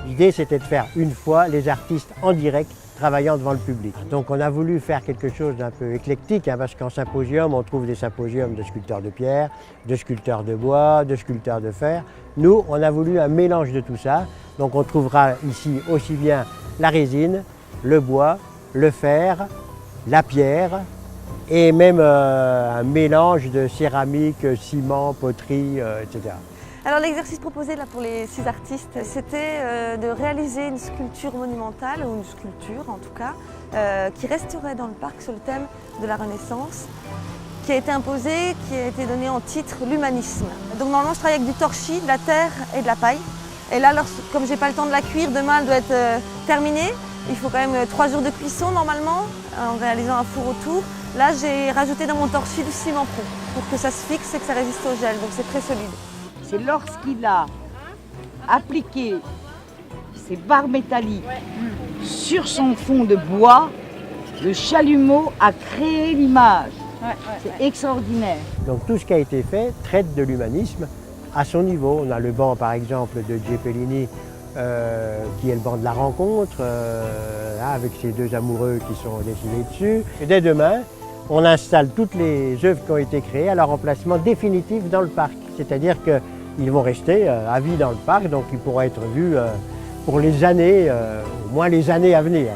L'idée, c'était de faire une fois les artistes en direct travaillant devant le public. Donc on a voulu faire quelque chose d'un peu éclectique, parce qu'en symposium, on trouve des symposiums de sculpteurs de pierre, de sculpteurs de bois, de sculpteurs de fer. Nous, on a voulu un mélange de tout ça. Donc on trouvera ici aussi bien la résine, le bois, le fer, la pierre et même un mélange de céramique, ciment, poterie, etc. Alors l'exercice proposé là pour les 6 artistes, c'était de réaliser une sculpture monumentale, ou une sculpture en tout cas, qui resterait dans le parc sur le thème de la Renaissance, qui a été imposée, qui a été donnée en titre l'humanisme. Donc normalement je travaille avec du torchis, de la terre et de la paille. Et là, comme j'ai pas le temps de la cuire, demain elle doit être terminée. Il faut quand même 3 jours de cuisson normalement, en réalisant un four autour. Là j'ai rajouté dans mon torchis du ciment pro pour que ça se fixe et que ça résiste au gel, donc c'est très solide. C'est lorsqu'il a appliqué ces barres métalliques sur son fond de bois, le chalumeau a créé l'image. C'est extraordinaire. Donc tout ce qui a été fait traite de l'humanisme à son niveau. On a le banc par exemple de Zeppelini qui est le banc de la rencontre, avec ces 2 amoureux qui sont dessinés dessus. Et dès demain, on installe toutes les œuvres qui ont été créées à leur emplacement définitif dans le parc. C'est-à-dire qu'ils vont rester à vie dans le parc, donc ils pourront être vus pour les années, au moins les années à venir.